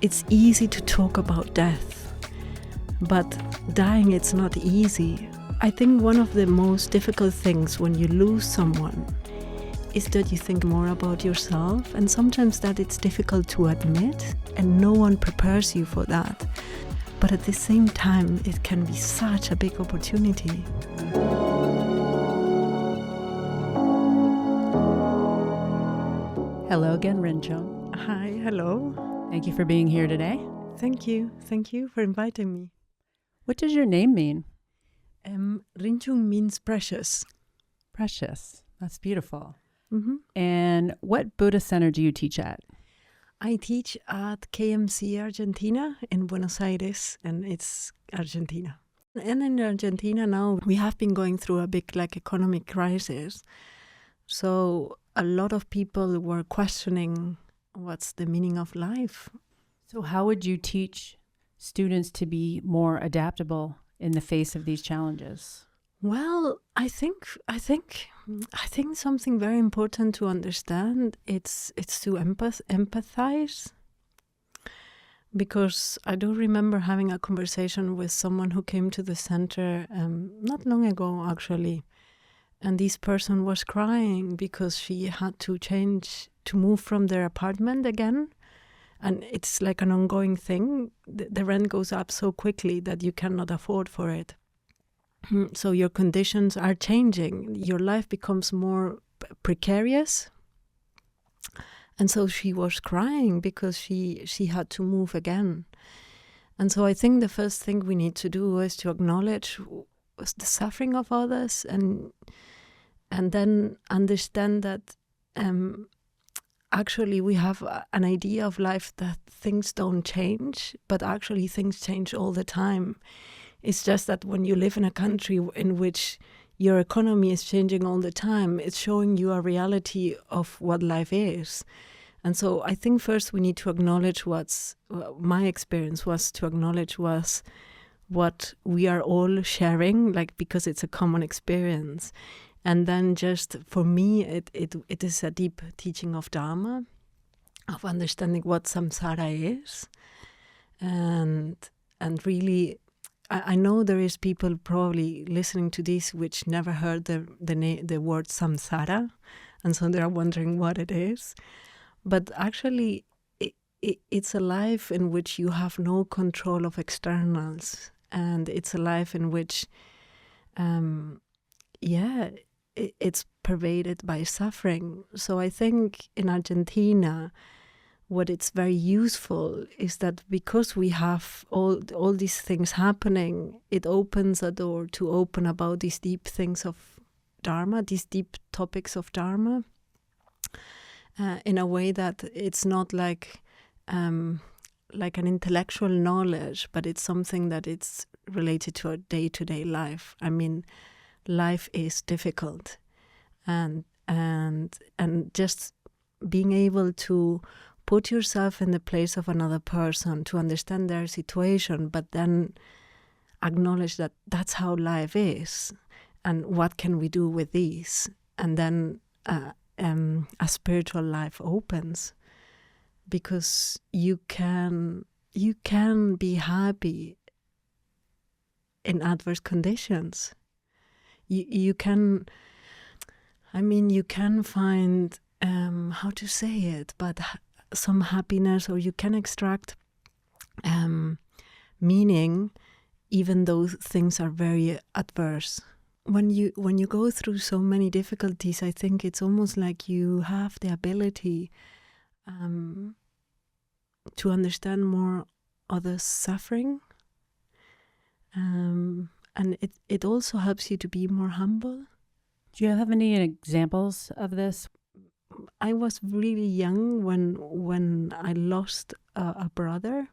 it's easy to talk about death, but dying, it's not easy. I think one of the most difficult things when you lose someone is that you think more about yourself, and sometimes that it's difficult to admit, and no one prepares you for that. But at the same time, it can be such a big opportunity. Hello again, Rinchung. Hi, hello. Thank you for being here today. Thank you for inviting me. What does your name mean? Rinchung means precious. Precious. That's beautiful. Mm-hmm. And what Buddhist center do you teach at? I teach at KMC Argentina in Buenos Aires, and it's Argentina. And in Argentina now, we have been going through a big economic crisis. So a lot of people were questioning what's the meaning of life. So how would you teach students to be more adaptable in the face of these challenges? Well, I think something very important to understand it's to empathize, because I do remember having a conversation with someone who came to the center not long ago actually, and this person was crying because she had to move from their apartment again, and it's like an ongoing thing. The rent goes up so quickly that you cannot afford for it. So your conditions are changing. Your life becomes more precarious. And so she was crying because she had to move again. And so I think the first thing we need to do is to acknowledge the suffering of others and then understand that actually we have an idea of life that things don't change, but actually things change all the time. It's just that when you live in a country in which your economy is changing all the time, it's showing you a reality of what life is. And so I think first we need to acknowledge my experience was to acknowledge was what we are all sharing, because it's a common experience. And then just for me, it is a deep teaching of Dharma, of understanding what samsara is. And really, I know there is people probably listening to this which never heard the word samsara, and so they are wondering what it is. But actually, it's a life in which you have no control of externals, and it's a life in which, it's pervaded by suffering. So I think in Argentina, what it's very useful is that because we have all these things happening, it opens a door to open about these deep things of Dharma, these deep topics of Dharma, in a way that it's not like an intellectual knowledge, but it's something that it's related to our day-to-day life. I mean, life is difficult, and just being able to put yourself in the place of another person, to understand their situation, but then acknowledge that that's how life is, and what can we do with these? And then a spiritual life opens, because you can be happy in adverse conditions. You can find how to say it, but some happiness, or you can extract meaning even though things are very adverse. When you go through so many difficulties, I think it's almost like you have the ability to understand more others' suffering, and it also helps you to be more humble. Do you have any examples of this? I was really young when I lost a brother.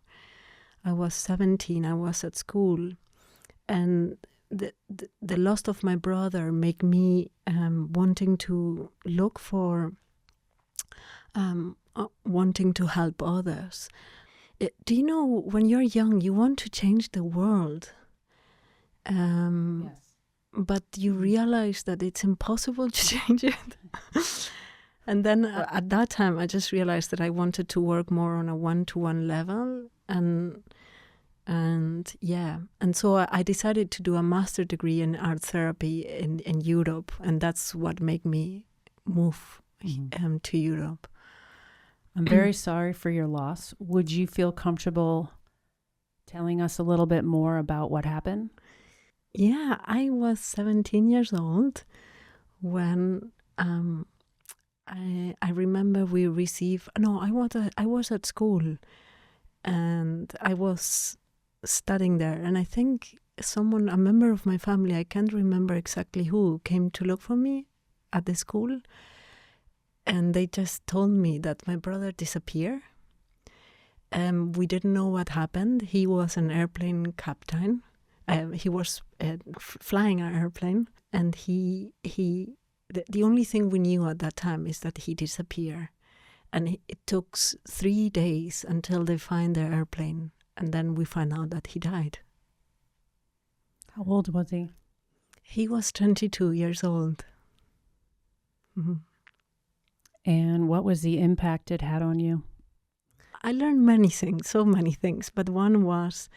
I was 17. I was at school, and the loss of my brother made me wanting to look for, wanting to help others. Do you know, when you're young, you want to change the world, Yes. but you realize that it's impossible to change it. And then at that time, I just realized that I wanted to work more on a one-to-one level. And so I decided to do a master degree in art therapy in Europe. And that's what made me move to Europe. I'm very sorry for your loss. Would you feel comfortable telling us a little bit more about what happened? Yeah, I was 17 years old when I remember we received, I was at school and I was studying there. And I think a member of my family, I can't remember exactly who, came to look for me at the school. And they just told me that my brother disappeared. We didn't know what happened. He was an airplane captain. He was flying an airplane. And the only thing we knew at that time is that he disappeared. And it took 3 days until they find the airplane. And then we find out that he died. How old was he? He was 22 years old. Mm-hmm. And what was the impact it had on you? I learned many things, so many things. But one was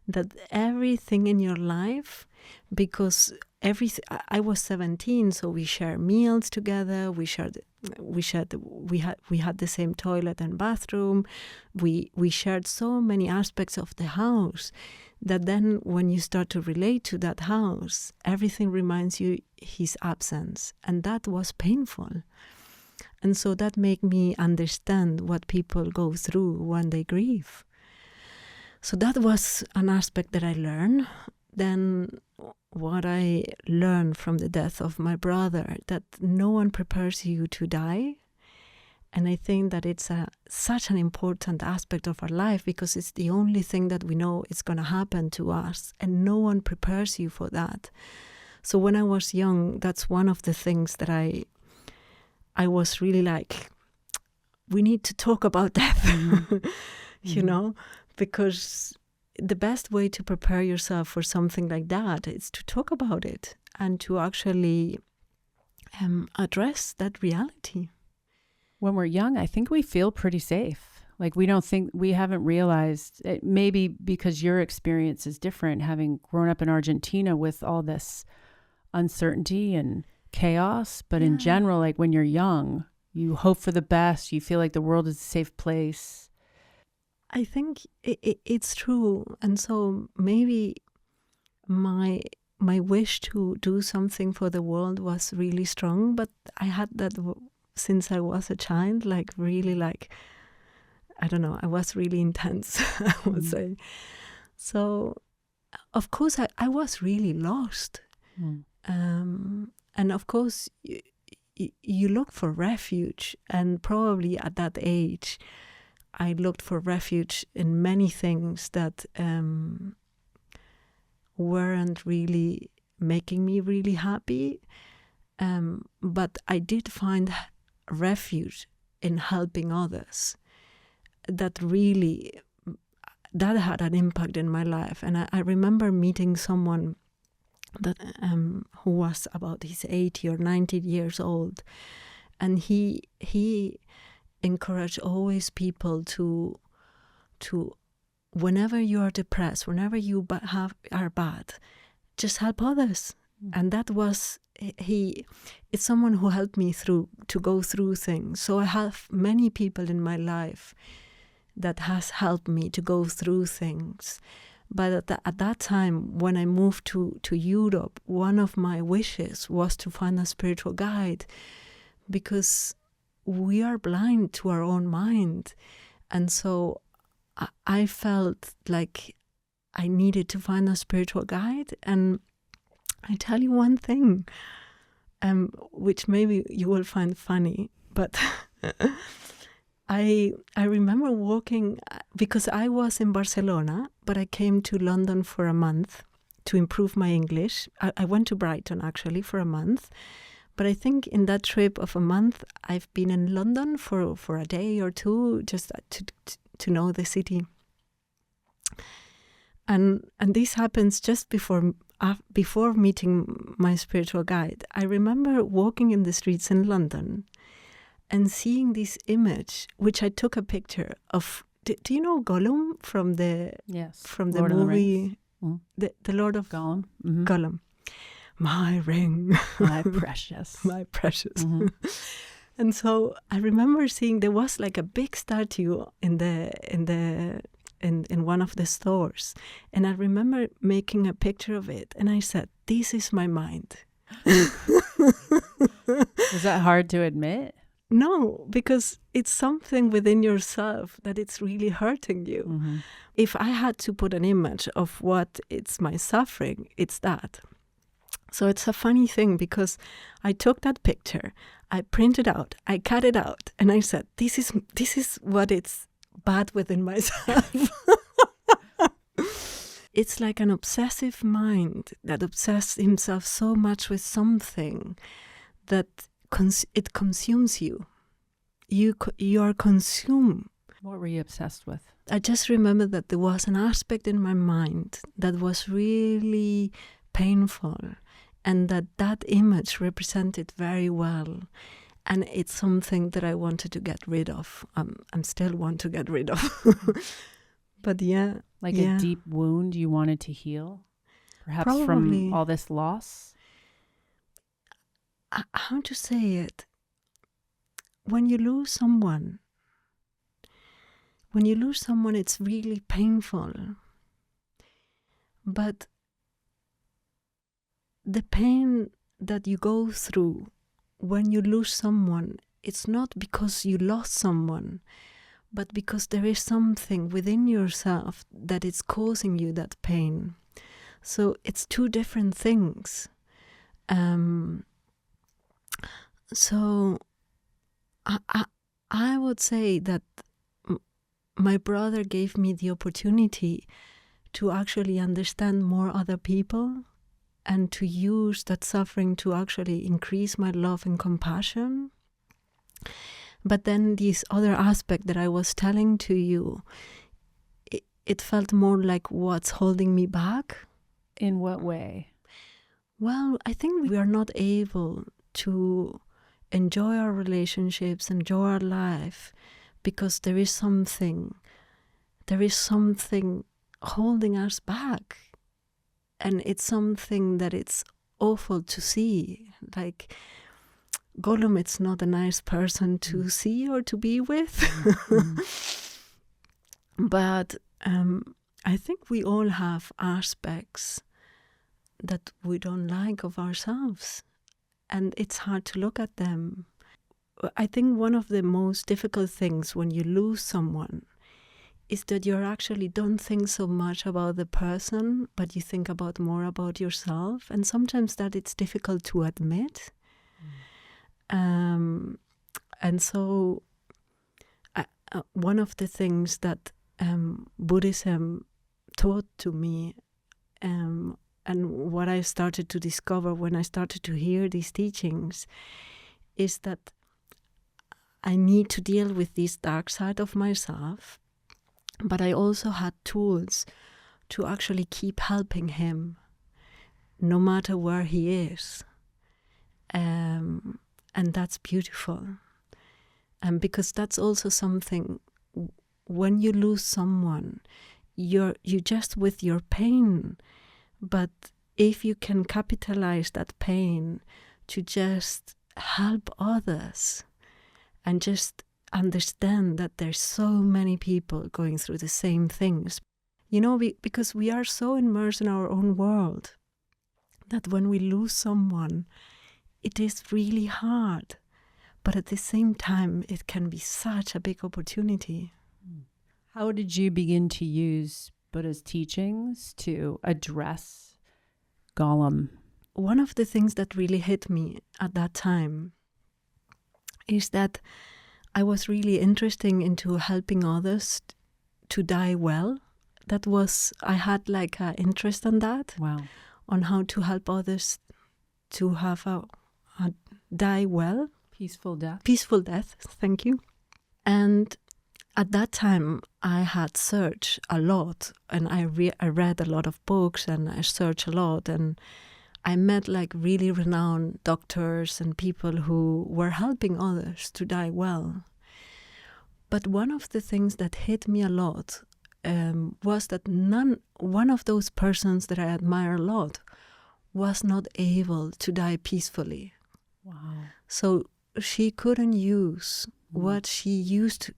that everything in your life, because I was 17, so we shared meals together. We had the same toilet and bathroom. We shared so many aspects of the house that then when you start to relate to that house, everything reminds you his absence, and that was painful. And so that made me understand what people go through when they grieve. So that was an aspect that I learned. Then what I learned from the death of my brother, that no one prepares you to die. And I think that it's such an important aspect of our life because it's the only thing that we know is going to happen to us. And no one prepares you for that. So when I was young, that's one of the things that I was really like, we need to talk about death, you know, because the best way to prepare yourself for something like that is to talk about it and to actually address that reality. When we're young, I think we feel pretty safe. Like we haven't realized, maybe because your experience is different, having grown up in Argentina with all this uncertainty and chaos, but in general, like when you're young, you hope for the best, you feel like the world is a safe place. I think it's true. And so maybe my wish to do something for the world was really strong, but I had that since I was a child, like really like, I don't know, I was really intense, I would say. So of course I was really lost. And of course, you look for refuge. And probably at that age, I looked for refuge in many things that weren't really making me really happy. But I did find refuge in helping others. That had an impact in my life. And I remember meeting someone that who was about his 80 or 90 years old, and he encouraged always people to whenever you are depressed, whenever you are bad, just help others. And that was it's someone who helped me to go through things. So I have many people in my life that has helped me to go through things. But at that time, when I moved to Europe, one of my wishes was to find a spiritual guide, because we are blind to our own mind. And so I felt like I needed to find a spiritual guide. And I tell you one thing, which maybe you will find funny, but I remember walking, because I was in Barcelona, but I came to London for a month to improve my English. I went to Brighton actually for a month, but I think in that trip of a month, I've been in London for a day or two, just to know the city. And this happens just before meeting my spiritual guide. I remember walking in the streets in London, and seeing this image, which I took a picture of. Do you know Gollum from the Lord movie, the Lord of Gollum? Mm-hmm. Gollum? My ring, my precious, my precious. Mm-hmm. And so I remember seeing there was like a big statue in one of the stores, and I remember making a picture of it, and I said, "This is my mind." Was that hard to admit? No, because it's something within yourself that it's really hurting you. Mm-hmm. If I had to put an image of what it's my suffering, it's that. So it's a funny thing because I took that picture, I printed out, I cut it out, and I said, this is what it's bad within myself. It's like an obsessive mind that obsesses himself so much with something that it consumes you. You are consumed. What were you obsessed with? I just remember that there was an aspect in my mind that was really painful, and that image represented very well. And it's something that I wanted to get rid of. I'm still want to get rid of. But yeah. Like a deep wound you wanted to heal? Perhaps Probably. From all this loss? How to say it? When you lose someone, it's really painful. But the pain that you go through when you lose someone, it's not because you lost someone, but because there is something within yourself that is causing you that pain. So it's two different things. So I would say that my brother gave me the opportunity to actually understand more other people and to use that suffering to actually increase my love and compassion. But then this other aspect that I was telling to you, it felt more like what's holding me back. In what way? Well, I think we are not able to enjoy our relationships, enjoy our life, because there is something holding us back. And it's something that it's awful to see. Like Gollum, it's not a nice person to see or to be with. But I think we all have aspects that we don't like of ourselves. And it's hard to look at them. I think one of the most difficult things when you lose someone is that you actually don't think so much about the person, but you think more about yourself. And sometimes that it's difficult to admit. And so one of the things that Buddhism taught to me, and what I started to discover when I started to hear these teachings, is that I need to deal with this dark side of myself, but I also had tools to actually keep helping him, no matter where he is. And that's beautiful. And because that's also something, when you lose someone, you're just with your pain. But if you can capitalize that pain to just help others and just understand that there's so many people going through the same things, because we are so immersed in our own world that when we lose someone, it is really hard. But at the same time, it can be such a big opportunity. How did you begin to use Buddha's teachings to address Gollum? One of the things that really hit me at that time is that I was really interested into helping others to die well. I had like an interest in that. Wow. On how to help others to have a die well. Peaceful death. Peaceful death, thank you. And at that time, I had searched a lot, and I read a lot of books, and I searched a lot, and I met like really renowned doctors and people who were helping others to die well. But one of the things that hit me a lot was that one of those persons that I admire a lot was not able to die peacefully. Wow. So she couldn't use what she used to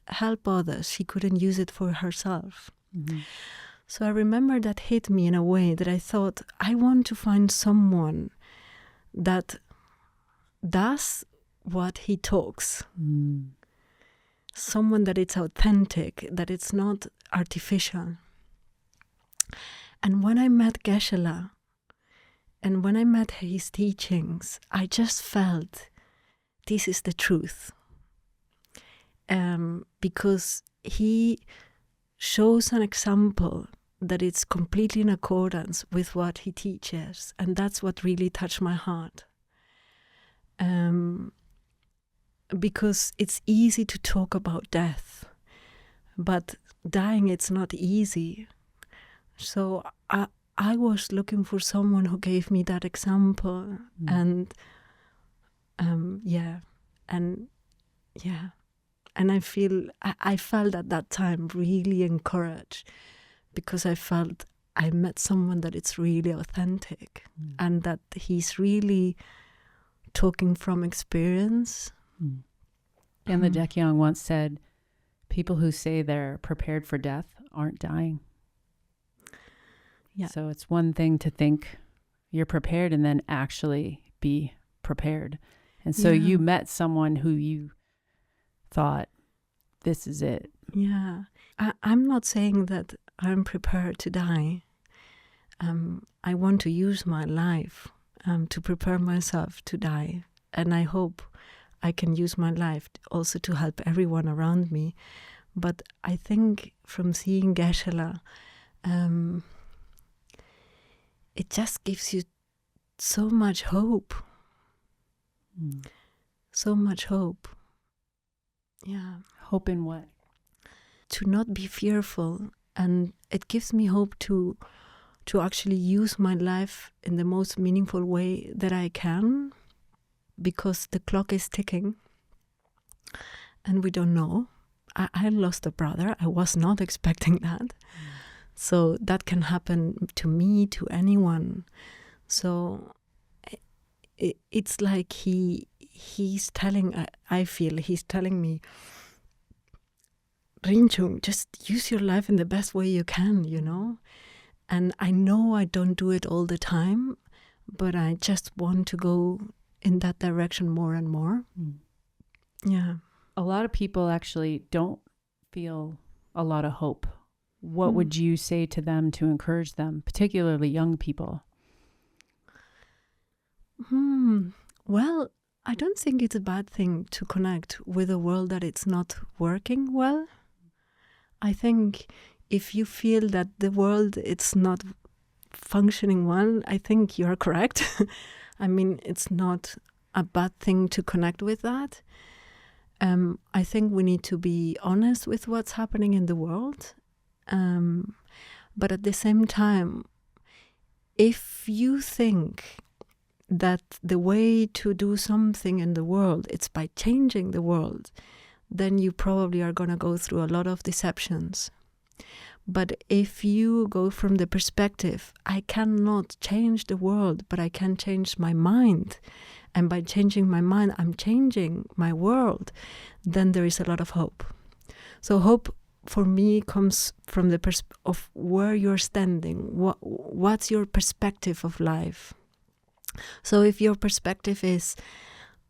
help others. She couldn't use it for herself. Mm-hmm. So I remember that hit me in a way that I thought, I want to find someone that does what he talks. Mm. Someone that it's authentic, that it's not artificial. And when I met Geshe-la, and when I met his teachings, I just felt this is the truth. Because he shows an example that it's completely in accordance with what he teaches. And that's what really touched my heart. Because it's easy to talk about death, but dying, it's not easy. So I was looking for someone who gave me that example. And I felt at that time really encouraged, because I felt I met someone that it's really authentic and that he's really talking from experience. And the Dekyang once said, people who say they're prepared for death aren't dying. Yeah. So it's one thing to think you're prepared and then actually be prepared. And so you met someone who you thought, this is it. Yeah. I'm not saying that I'm prepared to die. I want to use my life to prepare myself to die. And I hope I can use my life also to help everyone around me. But I think from seeing Geshe-la, it just gives you so much hope. So much hope. Yeah. Hope in what? To not be fearful. And it gives me hope to actually use my life in the most meaningful way that I can, because the clock is ticking and we don't know. I lost a brother. I was not expecting that. So that can happen to me, to anyone. So it's like he's telling, I feel he's telling me, Rinchung, just use your life in the best way you can, you know? And I know I don't do it all the time, but I just want to go in that direction more and more. Yeah. A lot of people actually don't feel a lot of hope. What would you say to them to encourage them, particularly young people? Well, I don't think it's a bad thing to connect with a world that it's not working well. I think if you feel that the world it's not functioning well, I think you're correct. I mean, it's not a bad thing to connect with that. I think we need to be honest with what's happening in the world. But at the same time, if you think that the way to do something in the world, it's by changing the world, then you probably are going to go through a lot of deceptions. But if you go from the perspective, I cannot change the world, but I can change my mind, and by changing my mind, I'm changing my world, then there is a lot of hope. So hope for me comes from the of where you're standing. What's your perspective of life? So if your perspective is,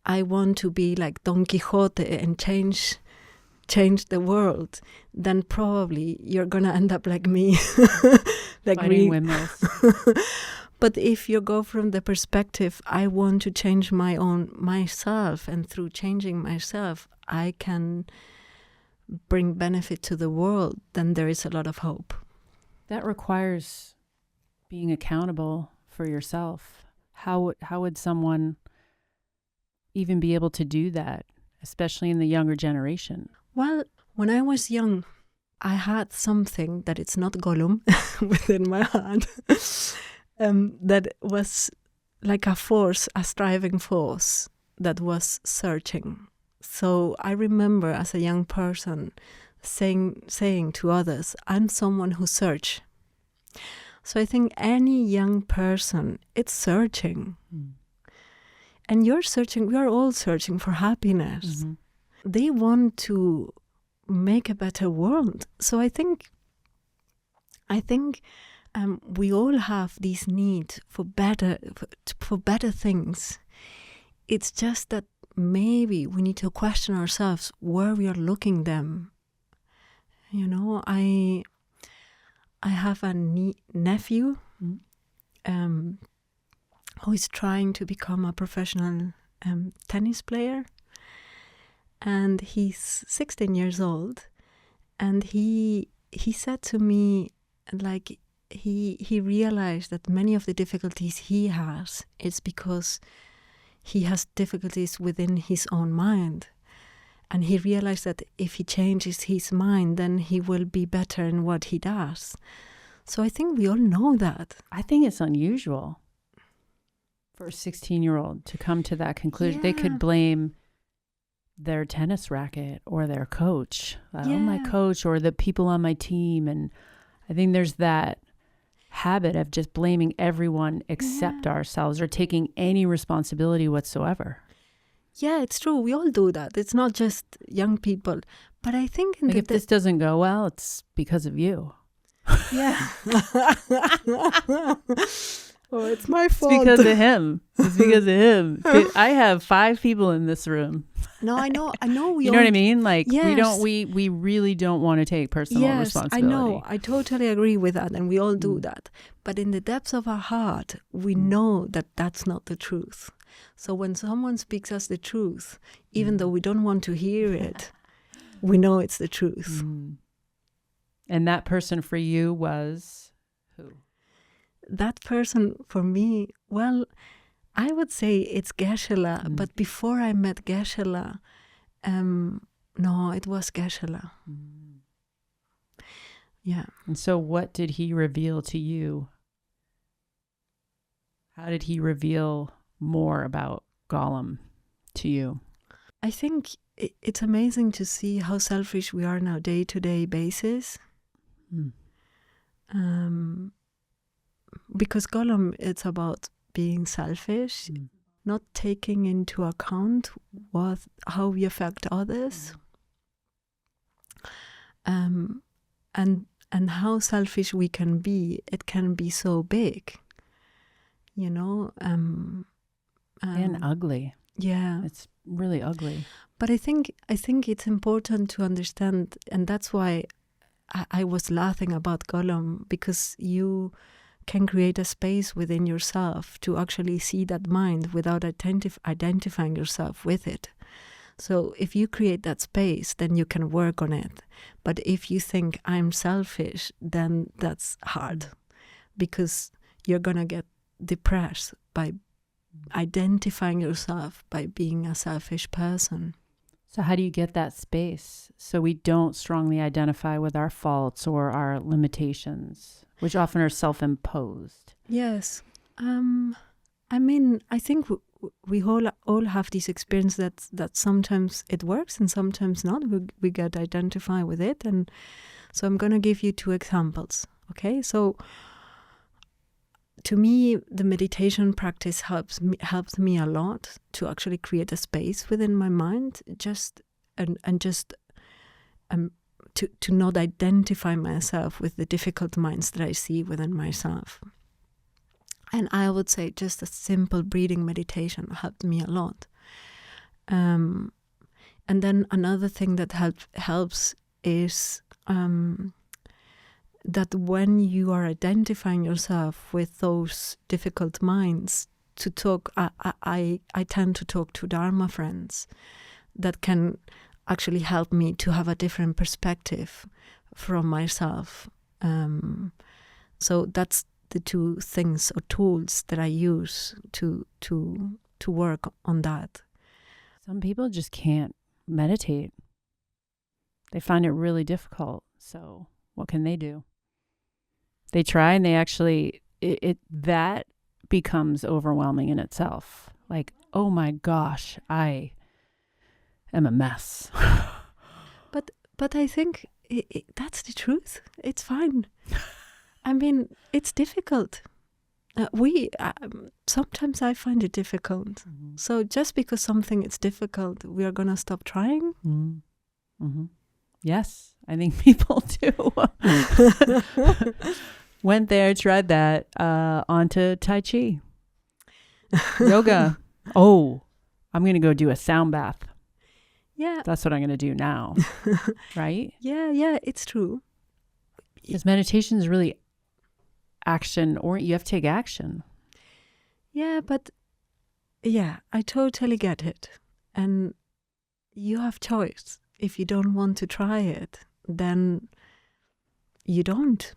I want to be like Don Quixote and change the world, then probably you're gonna end up like me, like fighting windmills. But if you go from the perspective, I want to change myself, and through changing myself, I can bring benefit to the world, then there is a lot of hope. That requires being accountable for yourself. How would someone even be able to do that, especially in the younger generation? Well, when I was young, I had something that it's not Gollum within my heart. that was like a force, a striving force that was searching. So I remember as a young person saying to others, I'm someone who search. So I think any young person, it's searching. And you're searching, we are all searching for happiness. They want to make a better world. So I think we all have this need for better things. It's just that maybe we need to question ourselves where we are looking them. You know, I have a nephew who is trying to become a professional tennis player, and he's 16 years old, and he said to me, like, he realized that many of the difficulties he has is because he has difficulties within his own mind. And he realized that if he changes his mind, then he will be better in what he does. So I think we all know that. I think it's unusual for a 16-year-old to come to that conclusion. They could blame their tennis racket or their coach, my coach, or the people on my team. And I think there's that habit of just blaming everyone except ourselves, or taking any responsibility whatsoever. Yeah, it's true. We all do that. It's not just young people. But I think if this doesn't go well, it's because of you. Yeah. Oh, it's my fault. It's because of him. It's because of him. I have 5 people in this room. No, I know. You know what I mean? Like, yes. we really don't want to take personal responsibility. I know. I totally agree with that. And we all do that. But in the depths of our heart, we know that that's not the truth. So when someone speaks us the truth, even though we don't want to hear it, we know it's the truth. And that person for you was who? That person for me, well, I would say it's Geshe-la. But before I met Geshe-la, no, it was Geshe-la. Yeah. And so what did he reveal to you? How did he reveal more about Gollum to you? I think it's amazing to see how selfish we are now day-to-day basis. Because Gollum, it's about being selfish, not taking into account how we affect others, and how selfish we can be. It can be so big, you know. And ugly. Yeah, it's really ugly. But I think it's important to understand, and that's why I was laughing about Gollum, because you can create a space within yourself to actually see that mind without identifying yourself with it. So if you create that space, then you can work on it. But if you think I'm selfish, then that's hard, because you're going to get depressed by identifying yourself by being a selfish person. So how do you get that space so we don't strongly identify with our faults or our limitations, which often are self-imposed? Yes. I mean, I think we all have this experience that sometimes it works and sometimes not. We get identify with it. And so I'm going to give you 2 examples. Okay, so to me, the meditation practice helps me a lot to actually create a space within my mind, to not identify myself with the difficult minds that I see within myself. And I would say just a simple breathing meditation helped me a lot. And then another thing that helps is that when you are identifying yourself with those difficult minds, to talk, I tend to talk to Dharma friends that can actually help me to have a different perspective from myself. So that's the 2 things or tools that I use to work on that. Some people just can't meditate. They find it really difficult. So what can they do? They try, and they actually that becomes overwhelming in itself. Like, oh my gosh, I am a mess. But I think that's the truth. It's fine. I mean, it's difficult. Sometimes I find it difficult. Mm-hmm. So just because something is difficult, we are gonna stop trying. Mm-hmm. Mm-hmm. Yes, I think people do. Went there, tried that, onto Tai Chi, yoga. Oh, I'm gonna go do a sound bath. Yeah, that's what I'm gonna do now. Right? Yeah, it's true. Because meditation is really action, or you have to take action. Yeah, but I totally get it. And you have choice. If you don't want to try it, then you don't.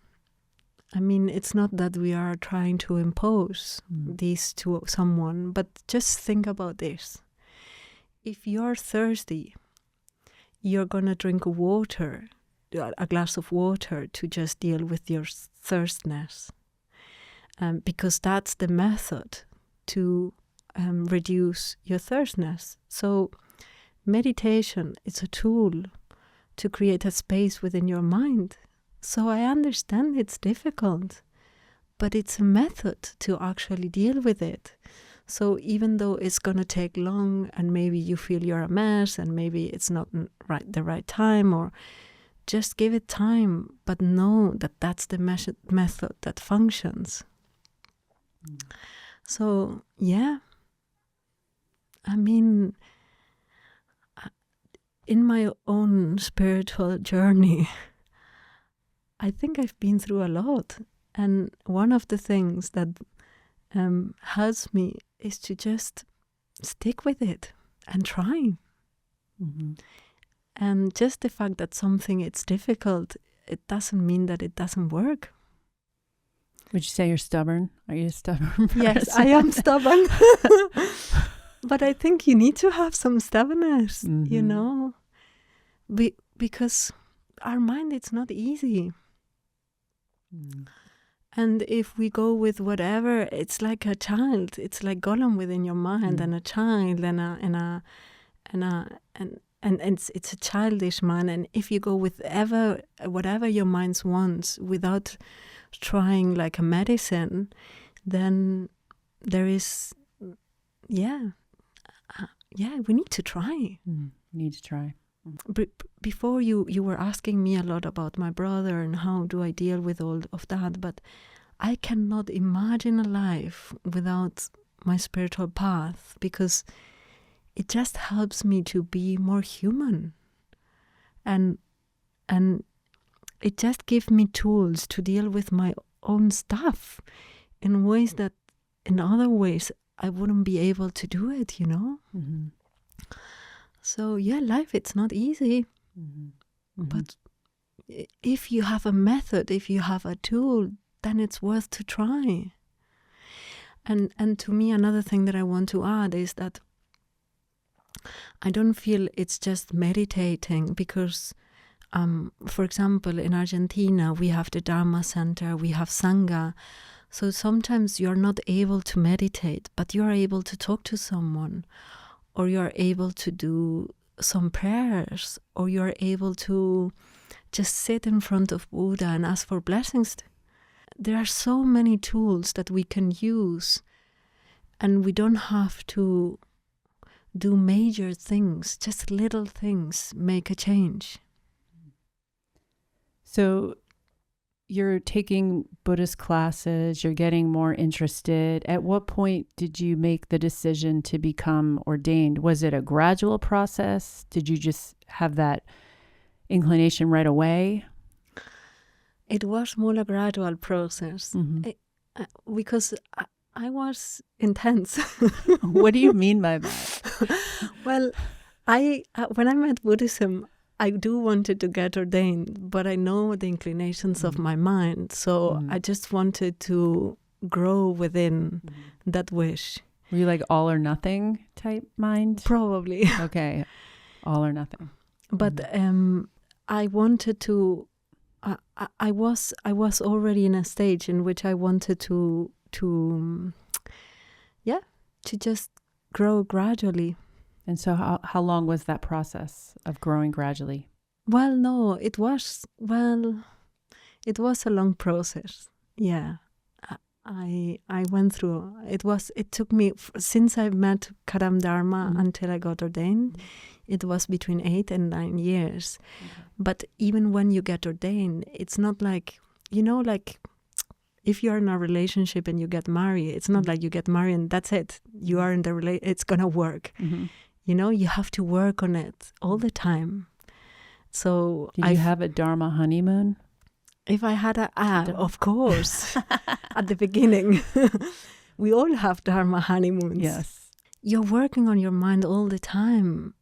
I mean, it's not that we are trying to impose these to someone, but just think about this. If you're thirsty, you're gonna drink water, a glass of water, to just deal with your thirstness. Because that's the method to reduce your thirstness. So meditation is a tool to create a space within your mind. So I understand it's difficult, but it's a method to actually deal with it. So even though it's going to take long and maybe you feel you're a mess and maybe it's not the right time, or just give it time, but know that that's the method that functions. So, yeah, I mean, in my own spiritual journey, I think I've been through a lot. And one of the things that helps me is to just stick with it and try. Mm-hmm. And just the fact that something is difficult, it doesn't mean that it doesn't work. Would you say you're stubborn? Are you a stubborn person? Yes, I am stubborn. But I think you need to have some stubbornness, you know, because our mind, it's not easy. And if we go with whatever, it's like a child. It's like Gollum within your mind, and a child, and it's a childish mind. And if you go with whatever your mind wants without trying like a medicine, then there is, we need to try. We need to try. Before you were asking me a lot about my brother and how do I deal with all of that, but I cannot imagine a life without my spiritual path, because it just helps me to be more human, and it just gives me tools to deal with my own stuff in ways that in other ways I wouldn't be able to do it, you know. Mm-hmm. So life, it's not easy. Mm-hmm. But if you have a method, if you have a tool, then it's worth to try. And to me, another thing that I want to add is that I don't feel it's just meditating, because for example, in Argentina, we have the Dharma center, we have Sangha. So sometimes you're not able to meditate, but you're able to talk to someone, or you're able to do some prayers, or you're able to just sit in front of Buddha and ask for blessings. There are so many tools that we can use, and we don't have to do major things. Just little things make a change. So you're taking Buddhist classes, you're getting more interested. At what point did you make the decision to become ordained? Was it a gradual process? Did you just have that inclination right away? It was more a gradual process, because I was intense. What do you mean by that? Well, when I met Buddhism, I do wanted to get ordained, but I know the inclinations of my mind. So I just wanted to grow within that wish. Were you like all or nothing type mind? Probably. Okay. All or nothing. But I wanted to I was already in a stage in which I wanted to just grow gradually. And so how long was that process of growing gradually? Well, no, it was a long process. Yeah. I went through it took me since I met Kadam Dharma until I got ordained, it was between 8 and 9 years. Okay. But even when you get ordained, it's not like, like if you're in a relationship and you get married, it's not like you get married and that's it. You are in the it's gonna work. You have to work on it all the time. So did you have a Dharma honeymoon? If I had of course, at the beginning, we all have Dharma honeymoons. Yes. You're working on your mind all the time.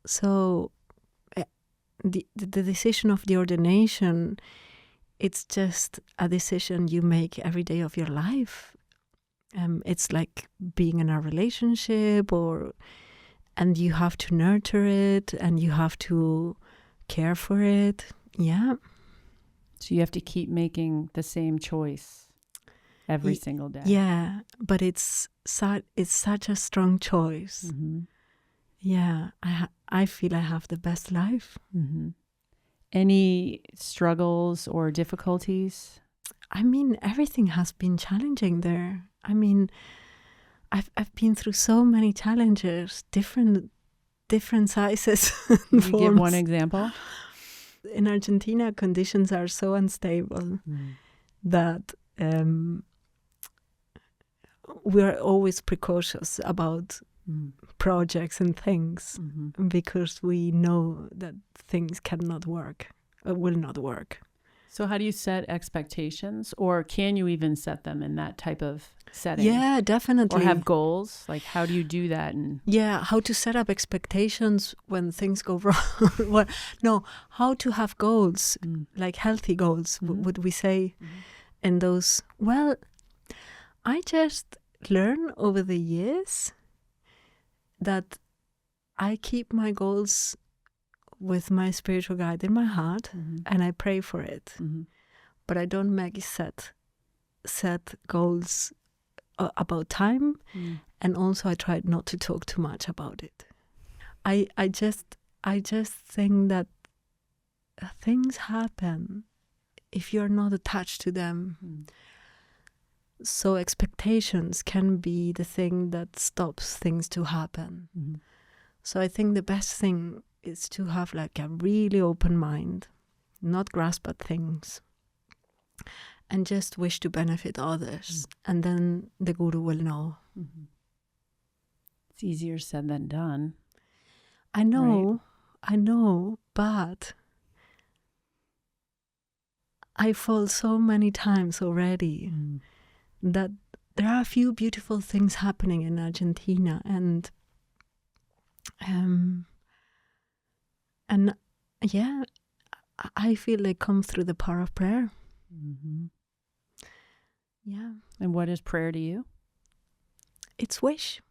So the decision of the ordination, it's just a decision you make every day of your life. It's like being in a relationship, and you have to nurture it and you have to care for it. Yeah. So you have to keep making the same choice every single day. Yeah, but it's such a strong choice. Yeah, I feel I have the best life. Any struggles or difficulties? I mean, everything has been challenging there. I mean, I've been through so many challenges, different sizes. Can you give one example? In Argentina, conditions are so unstable that we are always precautious about projects and things because we know that things cannot work, will not work. So how do you set expectations, or can you even set them in that type of setting? Yeah, definitely. Or have goals? Like, how do you do that? Yeah, how to set up expectations when things go wrong. Well, no, how to have goals, like healthy goals, would we say. And those, well, I just learned over the years that I keep my goals with my spiritual guide in my heart, and I pray for it. But I don't make set goals about time, and also I try not to talk too much about it. I just think that things happen if you're not attached to them. So expectations can be the thing that stops things to happen. So I think the best thing is to have like a really open mind, not grasp at things, and just wish to benefit others. And then the Guru will know. It's easier said than done. I know, but I fall so many times already that there are a few beautiful things happening in Argentina, and yeah, I feel they come through the power of prayer. Yeah. And what is prayer to you? It's wish.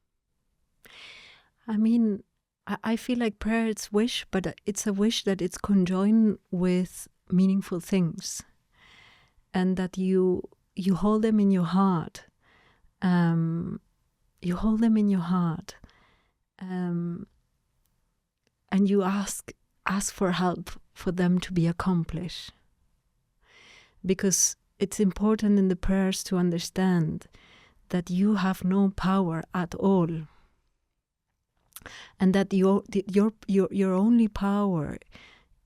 I mean, I feel like prayer is wish, but it's a wish that it's conjoined with meaningful things, and that you hold them in your heart. You hold them in your heart, and you ask for help for them to be accomplished. Because it's important in the prayers to understand that you have no power at all, and that your only power,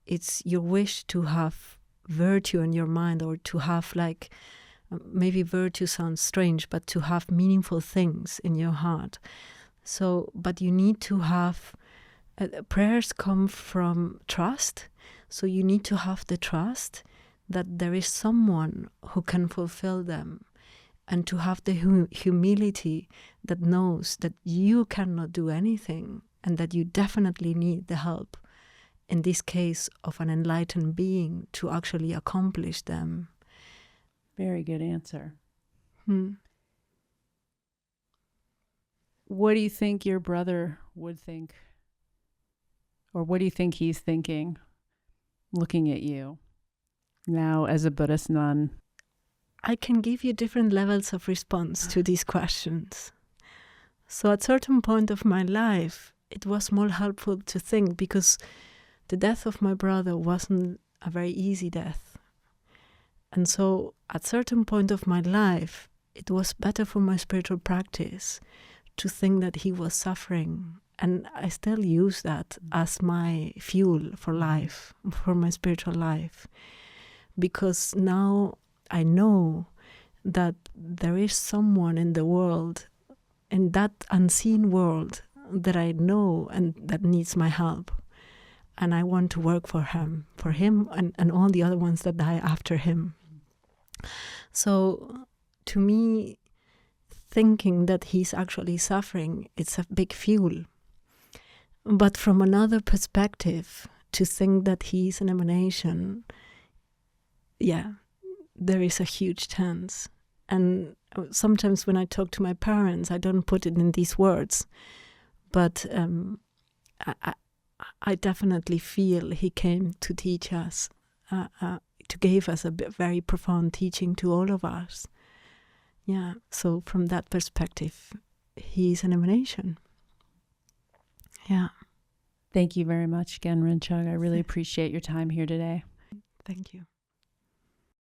it's your wish to have virtue in your mind, or to have, like, maybe virtue sounds strange, but to have meaningful things in your heart. So, but you need to have, prayers come from trust, so you need to have the trust that there is someone who can fulfill them, and to have the humility that knows that you cannot do anything, and that you definitely need the help, in this case of an enlightened being, to actually accomplish them. Very good answer. What do you think your brother would think? Or what do you think he's thinking, looking at you? now as a Buddhist nun? I can give you different levels of response to these questions. So at a certain point of my life, it was more helpful to think, because the death of my brother wasn't a very easy death. And so at a certain point of my life, it was better for my spiritual practice to think that he was suffering. And I still use that as my fuel for life, for my spiritual life. Because now I know that there is someone in the world, in that unseen world, that I know and that needs my help. And I want to work for him and all the other ones that die after him. So to me, thinking that he's actually suffering, it's a big fuel. But from another perspective, to think that he's an emanation, there is a huge chance. And sometimes when I talk to my parents, I don't put it in these words, but I definitely feel he came to teach us, to give us a very profound teaching to all of us. Yeah, so from that perspective, he's an emanation. Yeah. Thank you very much again, Rinchung. I really appreciate your time here today. Thank you.